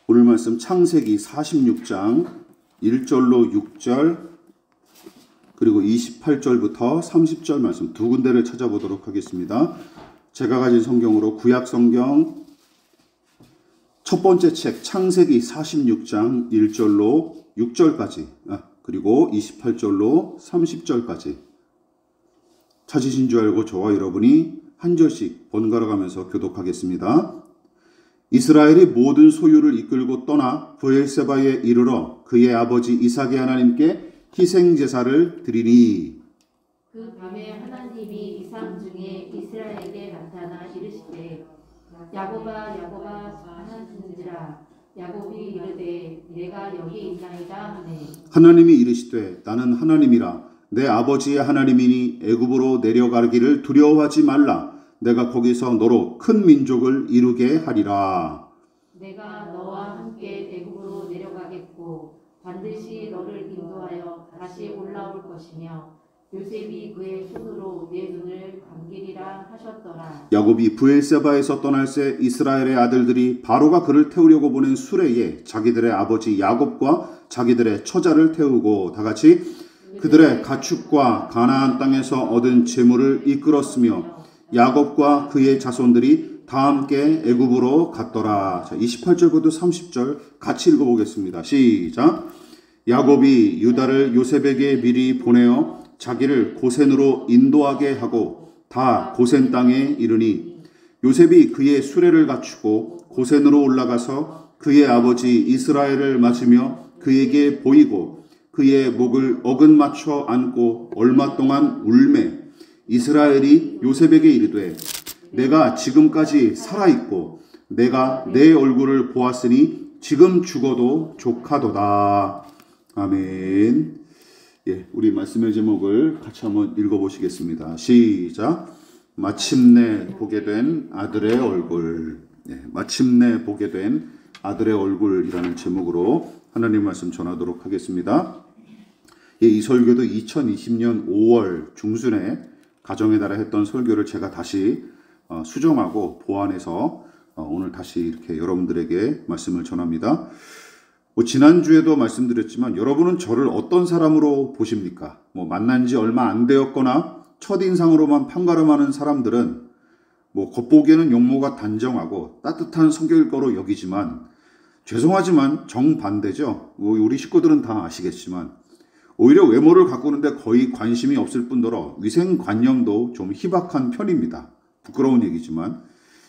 오늘 말씀 창세기 46장 1절로 6절 그리고 28절부터 30절 말씀 두 군데를 찾아보도록 하겠습니다. 제가 가진 성경으로 구약 성경 첫 번째 책 창세기 46장 1절로 6절까지 그리고 28절로 30절까지 찾으신 줄 알고 저와 여러분이 한 절씩 번갈아 가면서 교독하겠습니다. 이스라엘이 모든 소유를 이끌고 떠나 브엘세바에 이르러 그의 아버지 이삭의 하나님께 희생제사를 드리니 그 밤에 하나님이 이삭 중에 이스라엘에게 나타나 이르시되 야곱아 야곱아 하는지라 야곱이 이르되 내가 여기 있나이다 하네. 하나님이 이르시되 나는 하나님이라 내 아버지의 하나님이니 애굽으로 내려가기를 두려워하지 말라. 내가 거기서 너로 큰 민족을 이루게 하리라. 내가 너와 함께 애굽으로 내려가겠고 반드시 너를 인도하여 다시 올라올 것이며 요셉이 그의 손으로 내 눈을 감기리라 하셨더라. 야곱이 브엘세바에서 떠날새 이스라엘의 아들들이 바로가 그를 태우려고 보낸 수레에 자기들의 아버지 야곱과 자기들의 처자를 태우고 다같이 그들의 가축과 가나안 땅에서 얻은 재물을 이끌었으며 야곱과 그의 자손들이 다 함께 애굽으로 갔더라. 자, 28절부터 30절 같이 읽어보겠습니다. 시작. 야곱이 유다를 요셉에게 미리 보내어 자기를 고센으로 인도하게 하고 다 고센 땅에 이르니 요셉이 그의 수레를 갖추고 고센으로 올라가서 그의 아버지 이스라엘을 맞으며 그에게 보이고 그의 목을 어긋맞춰 안고 얼마 동안 울매 이스라엘이 요셉에게 이르되 내가 지금까지 살아있고 내가 내 얼굴을 보았으니 지금 죽어도 족하도다. 아멘. 예, 우리 말씀의 제목을 같이 한번 읽어보시겠습니다. 시작. 마침내 보게 된 아들의 얼굴. 예, 마침내 보게 된 아들의 얼굴이라는 제목으로 하나님 말씀 전하도록 하겠습니다. 예, 이 설교도 2020년 5월 중순에 가정의 달에 했던 설교를 제가 다시 수정하고 보완해서 오늘 다시 이렇게 여러분들에게 말씀을 전합니다. 지난주에도 말씀드렸지만 여러분은 저를 어떤 사람으로 보십니까? 만난 지 얼마 안 되었거나 첫인상으로만 판가름하는 사람들은 겉보기에는 용모가 단정하고 따뜻한 성격일 거로 여기지만 죄송하지만 정반대죠. 우리 식구들은 다 아시겠지만 오히려 외모를 가꾸는데 거의 관심이 없을 뿐더러 위생관념도 좀 희박한 편입니다. 부끄러운 얘기지만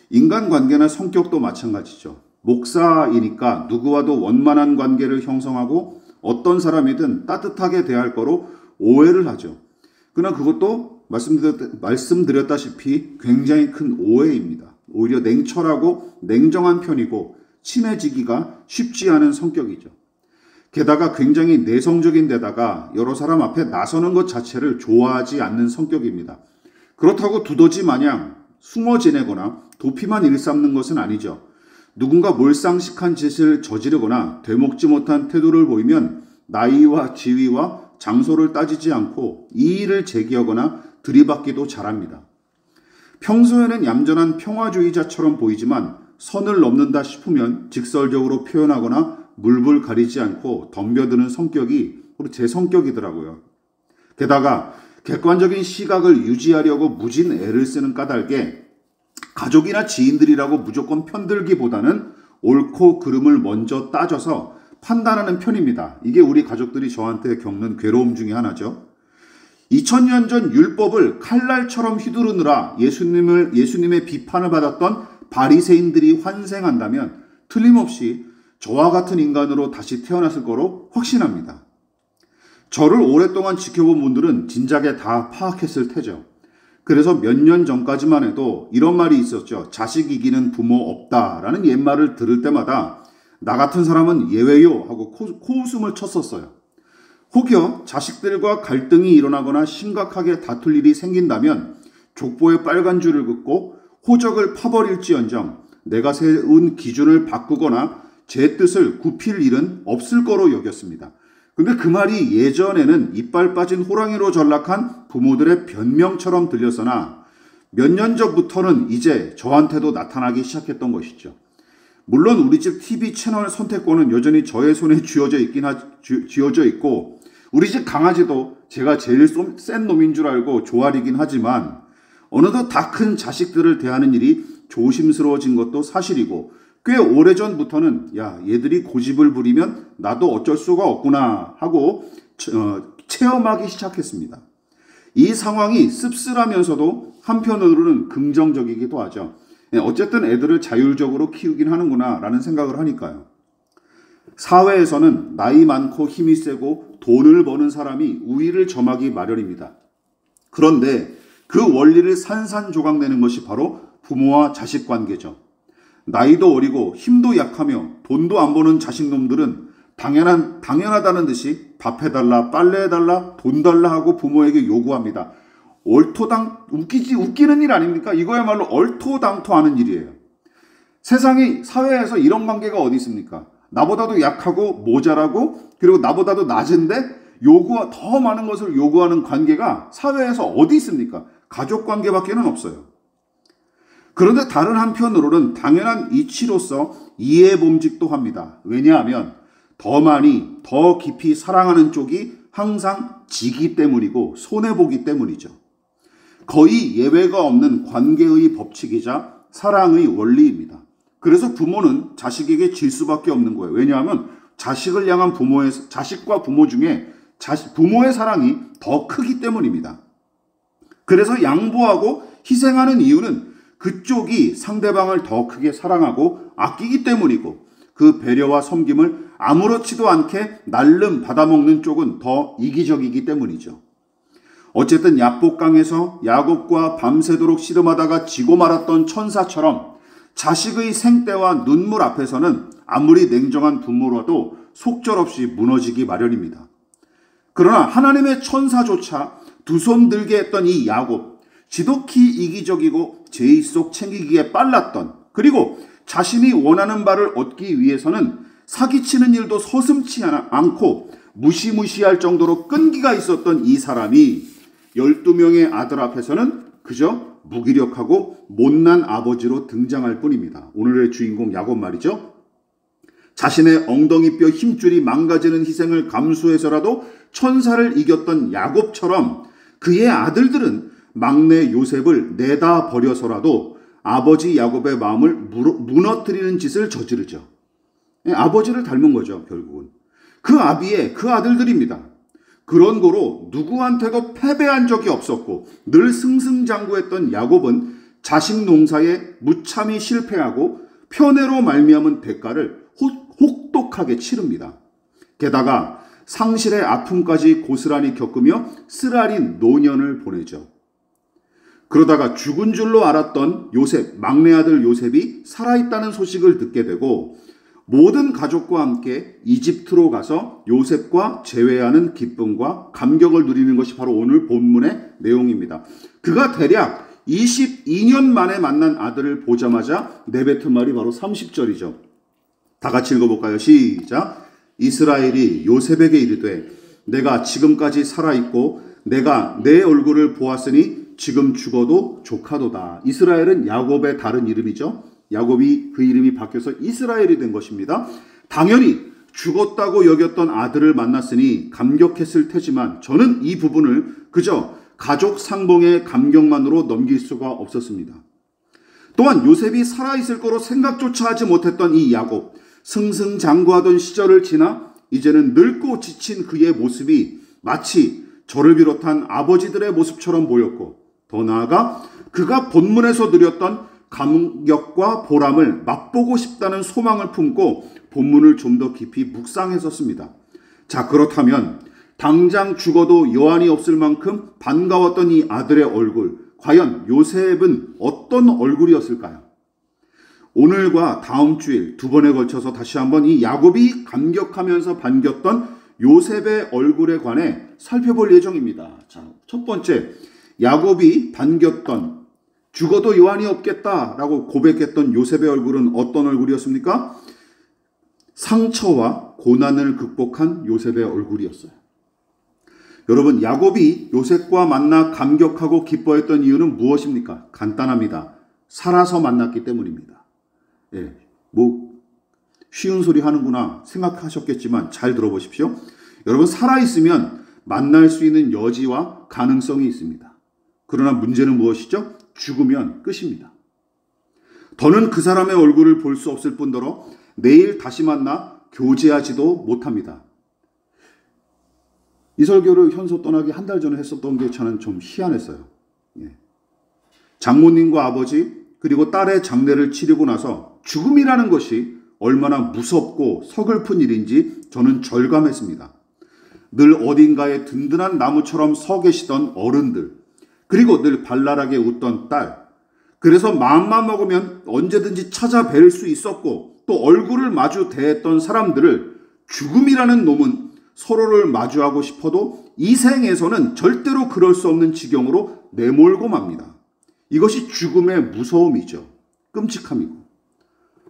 인간관계나 성격도 마찬가지죠. 목사이니까 누구와도 원만한 관계를 형성하고 어떤 사람이든 따뜻하게 대할 거로 오해를 하죠. 그러나 그것도 말씀드렸다시피 굉장히 큰 오해입니다. 오히려 냉철하고 냉정한 편이고 친해지기가 쉽지 않은 성격이죠. 게다가 굉장히 내성적인 데다가 여러 사람 앞에 나서는 것 자체를 좋아하지 않는 성격입니다. 그렇다고 두더지 마냥 숨어 지내거나 도피만 일삼는 것은 아니죠. 누군가 몰상식한 짓을 저지르거나 되먹지 못한 태도를 보이면 나이와 지위와 장소를 따지지 않고 이의를 제기하거나 들이받기도 잘합니다. 평소에는 얌전한 평화주의자처럼 보이지만 선을 넘는다 싶으면 직설적으로 표현하거나 물불 가리지 않고 덤벼드는 성격이 바로 제 성격이더라고요. 게다가 객관적인 시각을 유지하려고 무진 애를 쓰는 까닭에 가족이나 지인들이라고 무조건 편들기보다는 옳고 그름을 먼저 따져서 판단하는 편입니다. 이게 우리 가족들이 저한테 겪는 괴로움 중에 하나죠. 2000년 전 율법을 칼날처럼 휘두르느라 예수님의 비판을 받았던 바리새인들이 환생한다면 틀림없이 저와 같은 인간으로 다시 태어났을 거로 확신합니다. 저를 오랫동안 지켜본 분들은 진작에 다 파악했을 테죠. 그래서 몇 년 전까지만 해도 이런 말이 있었죠. 자식 이기는 부모 없다라는 옛말을 들을 때마다 나 같은 사람은 예외요 하고 코웃음을 쳤었어요. 혹여 자식들과 갈등이 일어나거나 심각하게 다툴 일이 생긴다면 족보에 빨간 줄을 긋고 호적을 파버릴지언정 내가 세운 기준을 바꾸거나 제 뜻을 굽힐 일은 없을 거로 여겼습니다. 근데 그 말이 예전에는 이빨 빠진 호랑이로 전락한 부모들의 변명처럼 들렸으나 몇 년 전부터는 이제 저한테도 나타나기 시작했던 것이죠. 물론 우리 집 TV 채널 선택권은 여전히 저의 손에 쥐어져 있고 우리 집 강아지도 제가 제일 센 놈인 줄 알고 조아리긴 하지만 어느덧 다 큰 자식들을 대하는 일이 조심스러워진 것도 사실이고 꽤 오래전부터는 야 얘들이 고집을 부리면 나도 어쩔 수가 없구나 하고 체험하기 시작했습니다. 이 상황이 씁쓸하면서도 한편으로는 긍정적이기도 하죠. 어쨌든 애들을 자율적으로 키우긴 하는구나 라는 생각을 하니까요. 사회에서는 나이 많고 힘이 세고 돈을 버는 사람이 우위를 점하기 마련입니다. 그런데 그 원리를 산산조각내는 것이 바로 부모와 자식 관계죠. 나이도 어리고 힘도 약하며 돈도 안 버는 자식놈들은 당연하다는 듯이 밥 해달라, 빨래 해달라, 돈 달라 하고 부모에게 요구합니다. 웃기는 일 아닙니까? 이거야말로 얼토당토하는 일이에요. 사회에서 이런 관계가 어디 있습니까? 나보다도 약하고 모자라고 그리고 나보다도 낮은데 더 많은 것을 요구하는 관계가 사회에서 어디 있습니까? 가족 관계밖에는 없어요. 그런데 다른 한편으로는 당연한 이치로서 이해범직도 합니다. 왜냐하면 더 많이, 더 깊이 사랑하는 쪽이 항상 지기 때문이고 손해보기 때문이죠. 거의 예외가 없는 관계의 법칙이자 사랑의 원리입니다. 그래서 부모는 자식에게 질 수밖에 없는 거예요. 왜냐하면 자식을 향한 자식과 부모 중에 부모의 사랑이 더 크기 때문입니다. 그래서 양보하고 희생하는 이유는 그쪽이 상대방을 더 크게 사랑하고 아끼기 때문이고 그 배려와 섬김을 아무렇지도 않게 날름 받아먹는 쪽은 더 이기적이기 때문이죠. 어쨌든 야복강에서 야곱과 밤새도록 씨름하다가 지고 말았던 천사처럼 자식의 생떼와 눈물 앞에서는 아무리 냉정한 부모라도 속절없이 무너지기 마련입니다. 그러나 하나님의 천사조차 두 손 들게 했던 이 야곱, 지독히 이기적이고 제의 속 챙기기에 빨랐던 그리고 자신이 원하는 바를 얻기 위해서는 사기치는 일도 서슴치 않고 무시무시할 정도로 끈기가 있었던 이 사람이 12명의 아들 앞에서는 그저 무기력하고 못난 아버지로 등장할 뿐입니다. 오늘의 주인공 야곱 말이죠. 자신의 엉덩이뼈 힘줄이 망가지는 희생을 감수해서라도 천사를 이겼던 야곱처럼 그의 아들들은 막내 요셉을 내다 버려서라도 아버지 야곱의 마음을 무너뜨리는 짓을 저지르죠. 아버지를 닮은 거죠, 결국은. 그 아비의 그 아들들입니다. 그런 거로 누구한테도 패배한 적이 없었고 늘 승승장구했던 야곱은 자식 농사에 무참히 실패하고 편애로 말미암은 대가를 혹독하게 치릅니다. 게다가 상실의 아픔까지 고스란히 겪으며 쓰라린 노년을 보내죠. 그러다가 죽은 줄로 알았던 요셉, 막내 아들 요셉이 살아있다는 소식을 듣게 되고 모든 가족과 함께 이집트로 가서 요셉과 재회하는 기쁨과 감격을 누리는 것이 바로 오늘 본문의 내용입니다. 그가 대략 22년 만에 만난 아들을 보자마자 내뱉은 말이 바로 30절이죠. 다 같이 읽어볼까요? 시작. 이스라엘이 요셉에게 이르되 내가 지금까지 살아있고 내가 내 얼굴을 보았으니 지금 죽어도 조카도다. 이스라엘은 야곱의 다른 이름이죠. 야곱이 그 이름이 바뀌어서 이스라엘이 된 것입니다. 당연히 죽었다고 여겼던 아들을 만났으니 감격했을 테지만 저는 이 부분을 그저 가족 상봉의 감격만으로 넘길 수가 없었습니다. 또한 요셉이 살아있을 거로 생각조차 하지 못했던 이 야곱, 승승장구하던 시절을 지나 이제는 늙고 지친 그의 모습이 마치 저를 비롯한 아버지들의 모습처럼 보였고 더 나아가 그가 본문에서 누렸던 감격과 보람을 맛보고 싶다는 소망을 품고 본문을 좀 더 깊이 묵상했었습니다. 자, 그렇다면 당장 죽어도 여한이 없을 만큼 반가웠던 이 아들의 얼굴, 과연 요셉은 어떤 얼굴이었을까요? 오늘과 다음 주일 두 번에 걸쳐서 다시 한번 이 야곱이 감격하면서 반겼던 요셉의 얼굴에 관해 살펴볼 예정입니다. 자, 첫 번째, 야곱이 반겼던 죽어도 여한이 없겠다라고 고백했던 요셉의 얼굴은 어떤 얼굴이었습니까? 상처와 고난을 극복한 요셉의 얼굴이었어요. 여러분, 야곱이 요셉과 만나 감격하고 기뻐했던 이유는 무엇입니까? 간단합니다. 살아서 만났기 때문입니다. 쉬운 소리 하는구나 생각하셨겠지만 잘 들어보십시오. 여러분, 살아있으면 만날 수 있는 여지와 가능성이 있습니다. 그러나 문제는 무엇이죠? 죽으면 끝입니다. 더는 그 사람의 얼굴을 볼 수 없을 뿐더러 내일 다시 만나 교제하지도 못합니다. 이 설교를 현소 떠나기 한 달 전에 했었던 게 저는 좀 희한했어요. 장모님과 아버지 그리고 딸의 장례를 치르고 나서 죽음이라는 것이 얼마나 무섭고 서글픈 일인지 저는 절감했습니다. 늘 어딘가에 든든한 나무처럼 서 계시던 어른들, 그리고 늘 발랄하게 웃던 딸, 그래서 마음만 먹으면 언제든지 찾아뵐 수 있었고 또 얼굴을 마주 대했던 사람들을 죽음이라는 놈은 서로를 마주하고 싶어도 이 생에서는 절대로 그럴 수 없는 지경으로 내몰고 맙니다. 이것이 죽음의 무서움이죠. 끔찍함이고.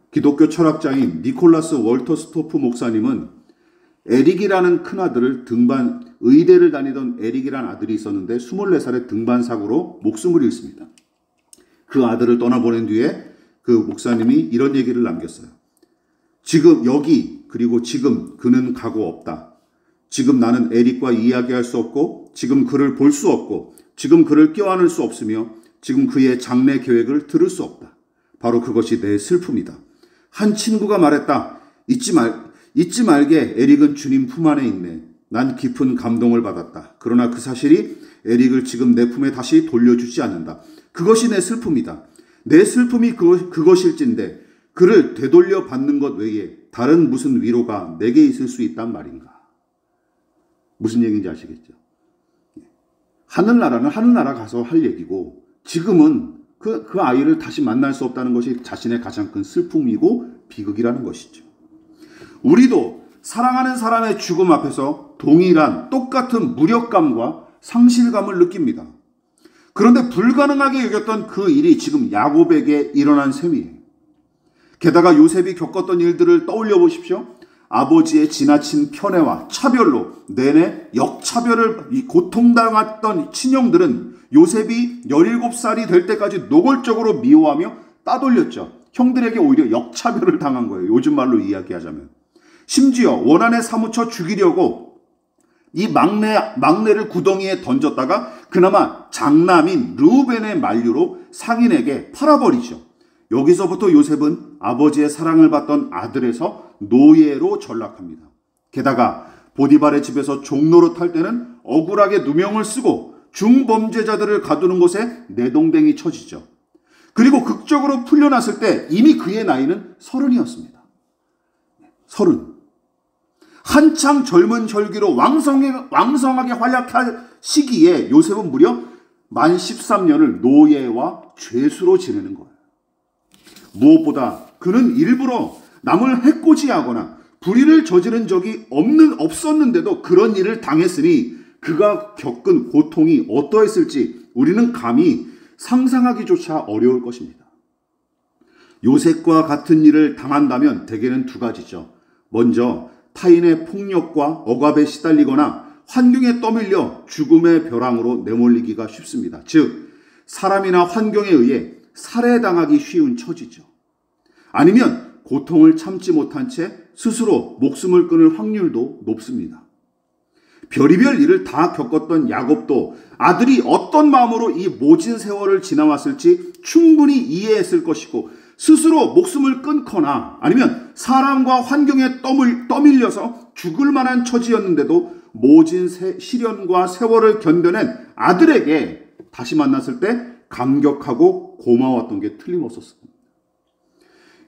기독교 철학자인 니콜라스 월터스토프 목사님은 에릭이라는 큰아들을 의대를 다니던 에릭이라는 아들이 있었는데 24살에 등반사고로 목숨을 잃습니다. 그 아들을 떠나보낸 뒤에 그 목사님이 이런 얘기를 남겼어요. 지금 여기 그리고 지금 그는 가고 없다. 지금 나는 에릭과 이야기할 수 없고 지금 그를 볼 수 없고 지금 그를 껴안을 수 없으며 지금 그의 장례 계획을 들을 수 없다. 바로 그것이 내 슬픔이다. 한 친구가 말했다. 잊지 말게 에릭은 주님 품 안에 있네. 난 깊은 감동을 받았다. 그러나 그 사실이 에릭을 지금 내 품에 다시 돌려주지 않는다. 그것이 내 슬픔이다. 내 슬픔이 그것일진데 그를 되돌려 받는 것 외에 다른 무슨 위로가 내게 있을 수 있단 말인가. 무슨 얘기인지 아시겠죠? 하늘나라는 하늘나라 가서 할 얘기고 지금은 그 아이를 다시 만날 수 없다는 것이 자신의 가장 큰 슬픔이고 비극이라는 것이죠. 우리도 사랑하는 사람의 죽음 앞에서 동일한 똑같은 무력감과 상실감을 느낍니다. 그런데 불가능하게 여겼던 그 일이 지금 야곱에게 일어난 셈이에요. 게다가 요셉이 겪었던 일들을 떠올려 보십시오. 아버지의 지나친 편애와 차별로 내내 역차별을 고통당했던 친형들은 요셉이 17살이 될 때까지 노골적으로 미워하며 따돌렸죠. 형들에게 오히려 역차별을 당한 거예요. 요즘 말로 이야기하자면. 심지어 원한에 사무쳐 죽이려고 이 막내를 구덩이에 던졌다가 그나마 장남인 르우벤의 만류로 상인에게 팔아버리죠. 여기서부터 요셉은 아버지의 사랑을 받던 아들에서 노예로 전락합니다. 게다가 보디발의 집에서 종노릇할 때는 억울하게 누명을 쓰고 중범죄자들을 가두는 곳에 내동댕이 쳐지죠. 그리고 극적으로 풀려났을 때 이미 그의 나이는 30이었습니다. 30. 한창 젊은 혈기로 왕성하게 활약할 시기에 요셉은 무려 만 13년을 노예와 죄수로 지내는 거예요. 무엇보다 그는 일부러 남을 해코지하거나 불의를 저지른 적이 없었는데도 그런 일을 당했으니 그가 겪은 고통이 어떠했을지 우리는 감히 상상하기조차 어려울 것입니다. 요셉과 같은 일을 당한다면 대개는 두 가지죠. 먼저 타인의 폭력과 억압에 시달리거나 환경에 떠밀려 죽음의 벼랑으로 내몰리기가 쉽습니다. 즉 사람이나 환경에 의해 살해당하기 쉬운 처지죠. 아니면 고통을 참지 못한 채 스스로 목숨을 끊을 확률도 높습니다. 별의별 일을 다 겪었던 야곱도 아들이 어떤 마음으로 이 모진 세월을 지나왔을지 충분히 이해했을 것이고 스스로 목숨을 끊거나 아니면 사람과 환경에 떠밀려서 죽을 만한 처지였는데도 모진 시련과 세월을 견뎌낸 아들에게 다시 만났을 때 감격하고 고마웠던 게 틀림없었습니다.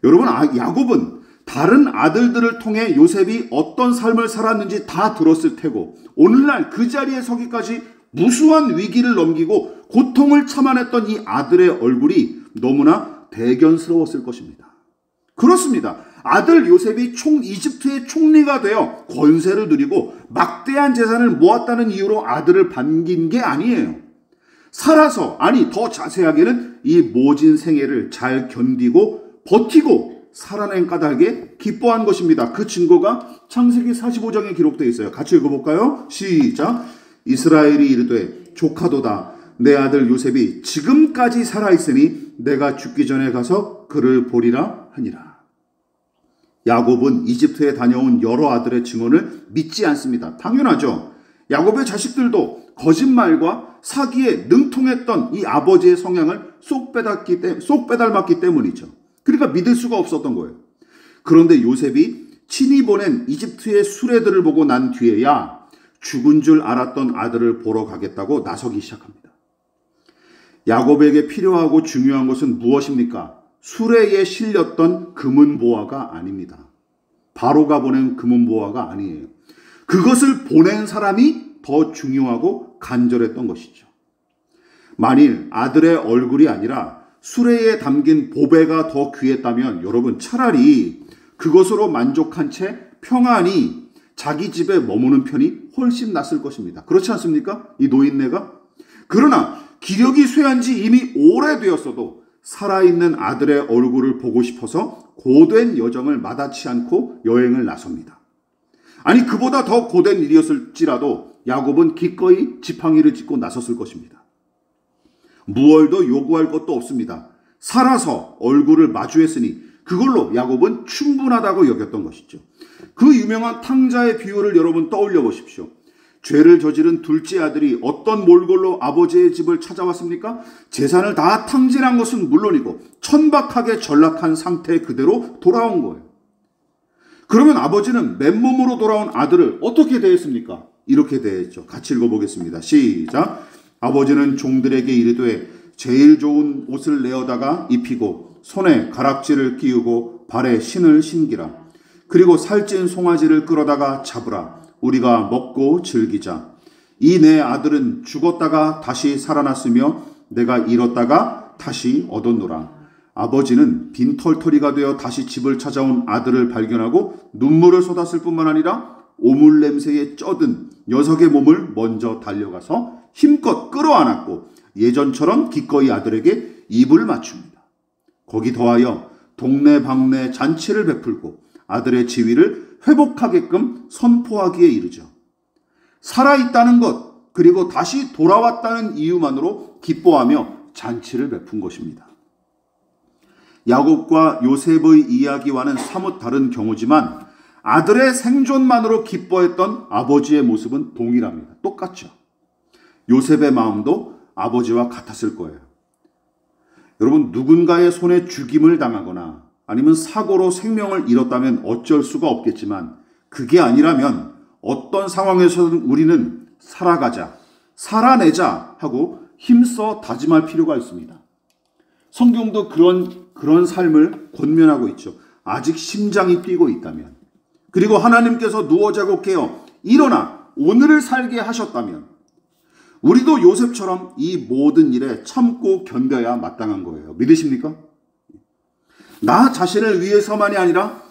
여러분, 야곱은 다른 아들들을 통해 요셉이 어떤 삶을 살았는지 다 들었을 테고 오늘날 그 자리에 서기까지 무수한 위기를 넘기고 고통을 참아냈던 이 아들의 얼굴이 너무나 대견스러웠을 것입니다. 그렇습니다. 아들 요셉이 이집트의 총리가 되어 권세를 누리고 막대한 재산을 모았다는 이유로 아들을 반긴 게 아니에요. 살아서, 아니 더 자세하게는 이 모진 생애를 잘 견디고 버티고 살아낸 까닭에 기뻐한 것입니다. 그 증거가 창세기 45장에 기록되어 있어요. 같이 읽어볼까요? 시작. 이스라엘이 이르되 조카도다. 내 아들 요셉이 지금까지 살아있으니 내가 죽기 전에 가서 그를 보리라 하니라. 야곱은 이집트에 다녀온 여러 아들의 증언을 믿지 않습니다. 당연하죠. 야곱의 자식들도 거짓말과 사기에 능통했던 이 아버지의 성향을 쏙 빼닮았기 때문이죠. 그러니까 믿을 수가 없었던 거예요. 그런데 요셉이 친히 보낸 이집트의 수레들을 보고 난 뒤에야 죽은 줄 알았던 아들을 보러 가겠다고 나서기 시작합니다. 야곱에게 필요하고 중요한 것은 무엇입니까? 수레에 실렸던 금은보화가 아닙니다. 바로가 보낸 금은보화가 아니에요. 그것을 보낸 사람이 더 중요하고 간절했던 것이죠. 만일 아들의 얼굴이 아니라 수레에 담긴 보배가 더 귀했다면 여러분 차라리 그것으로 만족한 채 평안히 자기 집에 머무는 편이 훨씬 낫을 것입니다. 그렇지 않습니까? 이 노인네가? 그러나 기력이 쇠한 지 이미 오래되었어도 살아있는 아들의 얼굴을 보고 싶어서 고된 여정을 마다치 않고 여행을 나섭니다. 아니 그보다 더 고된 일이었을지라도 야곱은 기꺼이 지팡이를 짚고 나섰을 것입니다. 무얼도 요구할 것도 없습니다. 살아서 얼굴을 마주했으니 그걸로 야곱은 충분하다고 여겼던 것이죠. 그 유명한 탕자의 비유를 여러분 떠올려 보십시오. 죄를 저지른 둘째 아들이 어떤 몰골로 아버지의 집을 찾아왔습니까? 재산을 다 탕진한 것은 물론이고 천박하게 전락한 상태 그대로 돌아온 거예요. 그러면 아버지는 맨몸으로 돌아온 아들을 어떻게 대했습니까? 이렇게 대했죠. 같이 읽어보겠습니다. 시작. 아버지는 종들에게 이르되 제일 좋은 옷을 내어다가 입히고 손에 가락지를 끼우고 발에 신을 신기라. 그리고 살찐 송아지를 끌어다가 잡으라. 우리가 먹고 즐기자. 이 내 아들은 죽었다가 다시 살아났으며 내가 잃었다가 다시 얻었노라. 아버지는 빈털터리가 되어 다시 집을 찾아온 아들을 발견하고 눈물을 쏟았을 뿐만 아니라 오물 냄새에 쩌든 녀석의 몸을 먼저 달려가서 힘껏 끌어안았고 예전처럼 기꺼이 아들에게 입을 맞춥니다. 거기 더하여 동네방네 잔치를 베풀고 아들의 지위를 회복하게끔 선포하기에 이르죠. 살아있다는 것 그리고 다시 돌아왔다는 이유만으로 기뻐하며 잔치를 베푼 것입니다. 야곱과 요셉의 이야기와는 사뭇 다른 경우지만 아들의 생존만으로 기뻐했던 아버지의 모습은 동일합니다. 똑같죠. 요셉의 마음도 아버지와 같았을 거예요. 여러분 누군가의 손에 죽임을 당하거나 아니면 사고로 생명을 잃었다면 어쩔 수가 없겠지만 그게 아니라면 어떤 상황에서든 우리는 살아가자, 살아내자 하고 힘써 다짐할 필요가 있습니다. 성경도 그런 삶을 권면하고 있죠. 아직 심장이 뛰고 있다면 그리고 하나님께서 누워 자고 깨어 일어나 오늘을 살게 하셨다면 우리도 요셉처럼 이 모든 일에 참고 견뎌야 마땅한 거예요. 믿으십니까? 나 자신을 위해서만이 아니라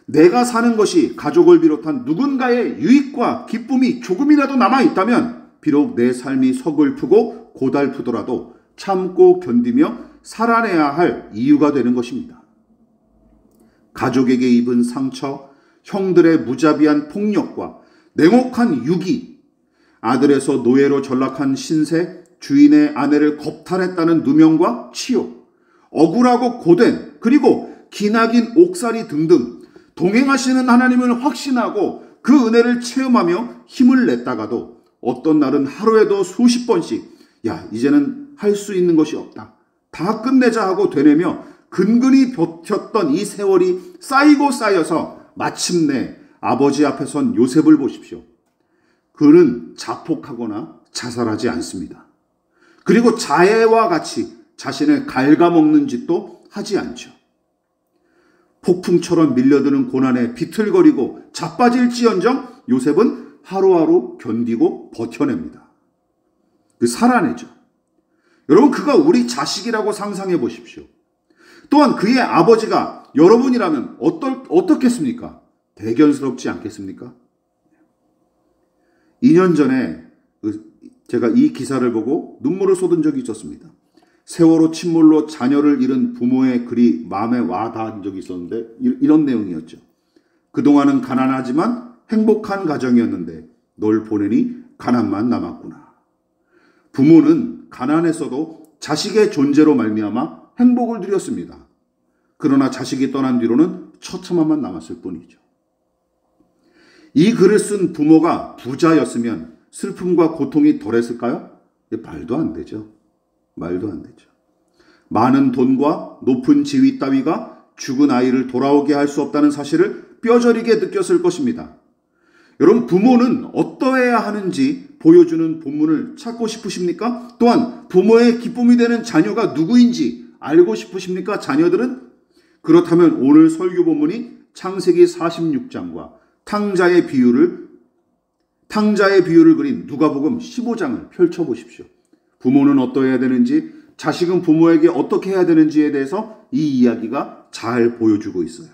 내가 사는 것이 가족을 비롯한 누군가의 유익과 기쁨이 조금이라도 남아있다면 비록 내 삶이 서글프고 고달프더라도 참고 견디며 살아내야 할 이유가 되는 것입니다. 가족에게 입은 상처, 형들의 무자비한 폭력과 냉혹한 유기, 아들에서 노예로 전락한 신세, 주인의 아내를 겁탈했다는 누명과 치욕, 억울하고 고된 그리고 기나긴 옥살이 등등 동행하시는 하나님을 확신하고 그 은혜를 체험하며 힘을 냈다가도 어떤 날은 하루에도 수십 번씩 야 이제는 할 수 있는 것이 없다. 다 끝내자 하고 되뇌며 근근히 버텼던 이 세월이 쌓이고 쌓여서 마침내 아버지 앞에 선 요셉을 보십시오. 그는 자폭하거나 자살하지 않습니다. 그리고 자해와 같이 자신을 갉아먹는 짓도 하지 않죠. 폭풍처럼 밀려드는 고난에 비틀거리고 자빠질지언정 요셉은 하루하루 견디고 버텨냅니다. 살아내죠. 여러분 그가 우리 자식이라고 상상해 보십시오. 또한 그의 아버지가 여러분이라면 어떻겠습니까? 대견스럽지 않겠습니까? 2년 전에 제가 이 기사를 보고 눈물을 쏟은 적이 있었습니다. 세월호 침몰로 자녀를 잃은 부모의 글이 마음에 와 닿은 적이 있었는데 이런 내용이었죠. 그동안은 가난하지만 행복한 가정이었는데 널 보내니 가난만 남았구나. 부모는 가난했어도 자식의 존재로 말미암아 행복을 누렸습니다. 그러나 자식이 떠난 뒤로는 처참함만 남았을 뿐이죠. 이 글을 쓴 부모가 부자였으면 슬픔과 고통이 덜했을까요? 말도 안 되죠. 말도 안 되죠. 많은 돈과 높은 지위 따위가 죽은 아이를 돌아오게 할 수 없다는 사실을 뼈저리게 느꼈을 것입니다. 여러분, 부모는 어떠해야 하는지 보여주는 본문을 찾고 싶으십니까? 또한 부모의 기쁨이 되는 자녀가 누구인지 알고 싶으십니까? 자녀들은? 그렇다면 오늘 설교 본문이 창세기 46장과 탕자의 비유를 그린 누가복음 15장을 펼쳐보십시오. 부모는 어떠해야 되는지, 자식은 부모에게 어떻게 해야 되는지에 대해서 이 이야기가 잘 보여주고 있어요.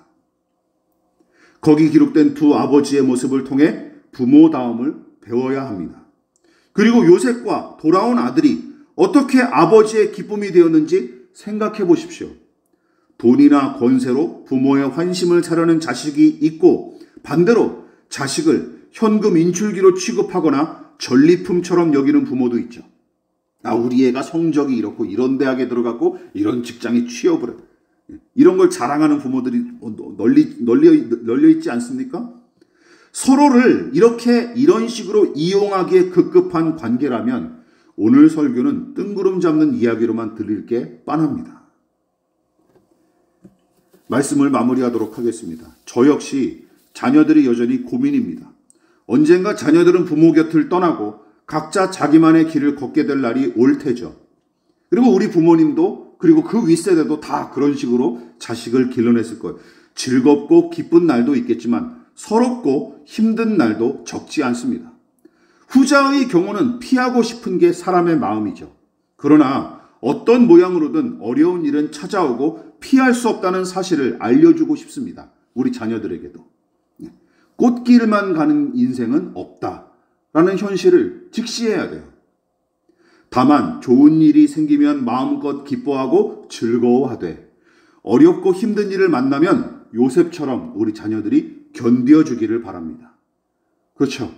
거기 기록된 두 아버지의 모습을 통해 부모다움을 배워야 합니다. 그리고 요셉과 돌아온 아들이 어떻게 아버지의 기쁨이 되었는지 생각해 보십시오. 돈이나 권세로 부모의 환심을 사려는 자식이 있고, 반대로 자식을 현금 인출기로 취급하거나 전리품처럼 여기는 부모도 있죠. 우리 애가 성적이 이렇고 이런 대학에 들어갔고 이런 직장에 취업을 해. 이런 걸 자랑하는 부모들이 널려 있지 않습니까? 서로를 이런 식으로 이용하기에 급급한 관계라면 오늘 설교는 뜬구름 잡는 이야기로만 들릴 게 뻔합니다. 말씀을 마무리하도록 하겠습니다. 저 역시 자녀들이 여전히 고민입니다. 언젠가 자녀들은 부모 곁을 떠나고 각자 자기만의 길을 걷게 될 날이 올 테죠. 그리고 우리 부모님도, 그리고 그 윗세대도 다 그런 식으로 자식을 길러냈을 거예요. 즐겁고 기쁜 날도 있겠지만 서럽고 힘든 날도 적지 않습니다. 후자의 경우는 피하고 싶은 게 사람의 마음이죠. 그러나 어떤 모양으로든 어려운 일은 찾아오고 피할 수 없다는 사실을 알려주고 싶습니다. 우리 자녀들에게도. 꽃길만 가는 인생은 없다라는 현실을 직시해야 돼요. 다만 좋은 일이 생기면 마음껏 기뻐하고 즐거워하되, 어렵고 힘든 일을 만나면 요셉처럼 우리 자녀들이 견뎌주기를 바랍니다. 그렇죠?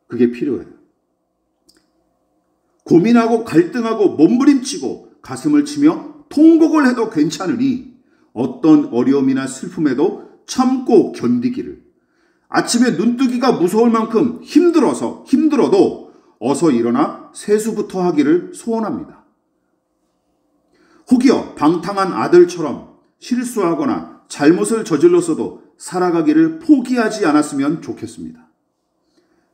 그게 필요해요. 고민하고 갈등하고 몸부림치고 가슴을 치며 통곡을 해도 괜찮으니 어떤 어려움이나 슬픔에도 참고 견디기를, 아침에 눈뜨기가 무서울 만큼 힘들어도 어서 일어나 세수부터 하기를 소원합니다. 혹여 방탕한 아들처럼 실수하거나 잘못을 저질렀어도 살아가기를 포기하지 않았으면 좋겠습니다.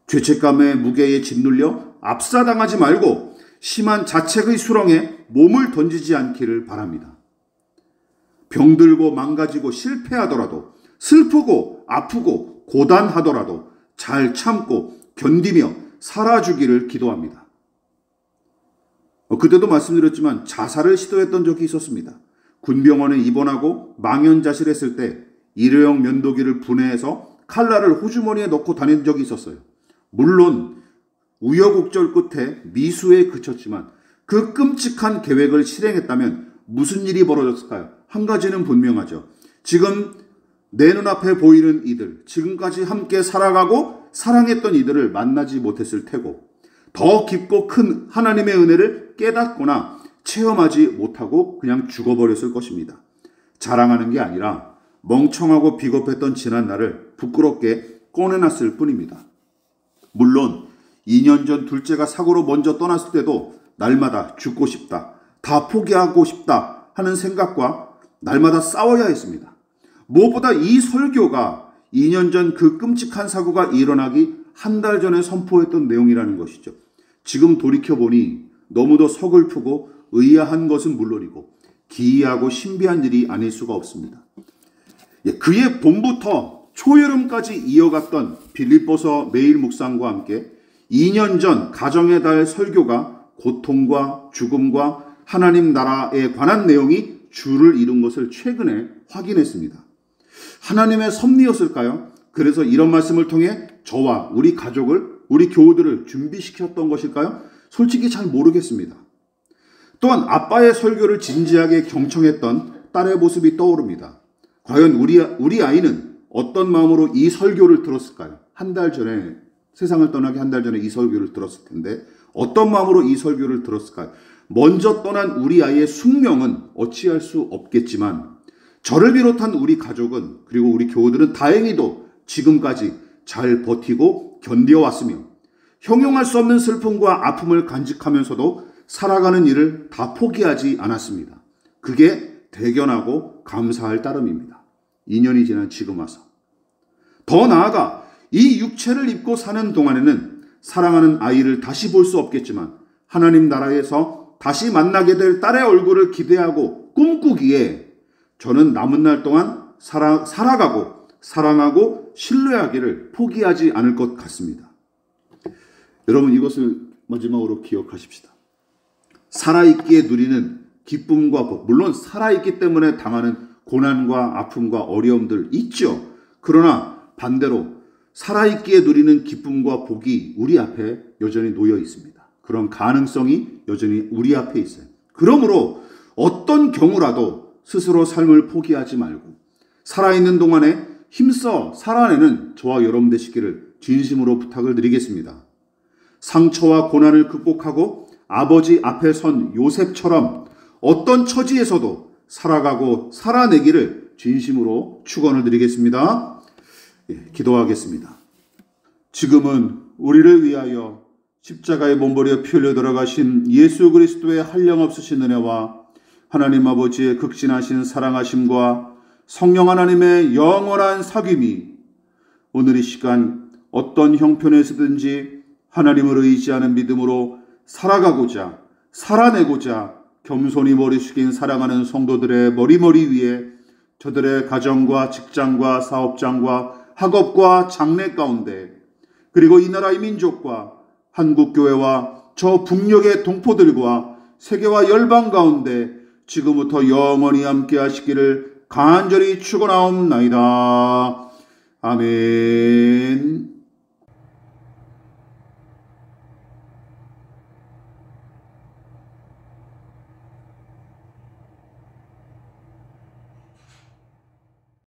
죄책감의 무게에 짓눌려 압사당하지 말고 심한 자책의 수렁에 몸을 던지지 않기를 바랍니다. 병들고 망가지고 실패하더라도, 슬프고 아프고 고단하더라도 잘 참고 견디며 살아주기를 기도합니다. 그때도 말씀드렸지만 자살을 시도했던 적이 있었습니다. 군병원에 입원하고 망연자실했을 때 일회용 면도기를 분해해서 칼날을 호주머니에 넣고 다닌 적이 있었어요. 물론 우여곡절 끝에 미수에 그쳤지만 그 끔찍한 계획을 실행했다면 무슨 일이 벌어졌을까요? 한 가지는 분명하죠. 지금 내 눈앞에 보이는 이들, 지금까지 함께 살아가고 사랑했던 이들을 만나지 못했을 테고, 더 깊고 큰 하나님의 은혜를 깨닫거나 체험하지 못하고 그냥 죽어버렸을 것입니다. 자랑하는 게 아니라 멍청하고 비겁했던 지난 날을 부끄럽게 꺼내놨을 뿐입니다. 물론 2년 전 둘째가 사고로 먼저 떠났을 때도 날마다 죽고 싶다, 다 포기하고 싶다 하는 생각과 날마다 싸워야 했습니다. 무엇보다 이 설교가 2년 전 그 끔찍한 사고가 일어나기 한 달 전에 선포했던 내용이라는 것이죠. 지금 돌이켜보니 너무도 서글프고 의아한 것은 물론이고 기이하고 신비한 일이 아닐 수가 없습니다. 그의 봄부터 초여름까지 이어갔던 빌립보서 매일 묵상과 함께 2년 전 가정의 달 설교가 고통과 죽음과 하나님 나라에 관한 내용이 주를 이룬 것을 최근에 확인했습니다. 하나님의 섭리였을까요? 그래서 이런 말씀을 통해 저와 우리 가족을, 우리 교우들을 준비시켰던 것일까요? 솔직히 잘 모르겠습니다. 또한 아빠의 설교를 진지하게 경청했던 딸의 모습이 떠오릅니다. 과연 우리 아이는 어떤 마음으로 이 설교를 들었을까요? 한 달 전에, 세상을 떠나기 한 달 전에 이 설교를 들었을 텐데 어떤 마음으로 이 설교를 들었을까요? 먼저 떠난 우리 아이의 숙명은 어찌할 수 없겠지만 저를 비롯한 우리 가족은, 그리고 우리 교우들은 다행히도 지금까지 잘 버티고 견뎌왔으며 형용할 수 없는 슬픔과 아픔을 간직하면서도 살아가는 일을 다 포기하지 않았습니다. 그게 대견하고 감사할 따름입니다. 2년이 지난 지금 와서. 더 나아가 이 육체를 입고 사는 동안에는 사랑하는 아이를 다시 볼 수 없겠지만 하나님 나라에서 다시 만나게 될 딸의 얼굴을 기대하고 꿈꾸기에 저는 남은 날 동안 살아가고 사랑하고 신뢰하기를 포기하지 않을 것 같습니다. 여러분, 이것을 마지막으로 기억하십시다. 살아있기에 누리는 기쁨과 복, 물론 살아있기 때문에 당하는 고난과 아픔과 어려움들 있죠. 그러나 반대로 살아있기에 누리는 기쁨과 복이 우리 앞에 여전히 놓여 있습니다. 그런 가능성이 여전히 우리 앞에 있어요. 그러므로 어떤 경우라도 스스로 삶을 포기하지 말고 살아있는 동안에 힘써 살아내는 저와 여러분 되시기를 진심으로 부탁을 드리겠습니다. 상처와 고난을 극복하고 아버지 앞에 선 요셉처럼 어떤 처지에서도 살아가고 살아내기를 진심으로 축원을 드리겠습니다. 기도하겠습니다. 지금은 우리를 위하여 십자가에 몸버려 피 흘려 돌아가신 예수 그리스도의 한량없으신 은혜와 하나님 아버지의 극진하신 사랑하심과 성령 하나님의 영원한 사귐이 오늘 이 시간 어떤 형편에서든지 하나님을 의지하는 믿음으로 살아가고자 살아내고자 겸손히 머리 숙인 사랑하는 성도들의 머리 위에 저들의 가정과 직장과 사업장과 학업과 장래 가운데 그리고 이 나라의 민족과 한국교회와 저 북녘의 동포들과 세계와 열방 가운데 지금부터 영원히 함께 하시기를 간절히 축원하옵나이다. 아멘.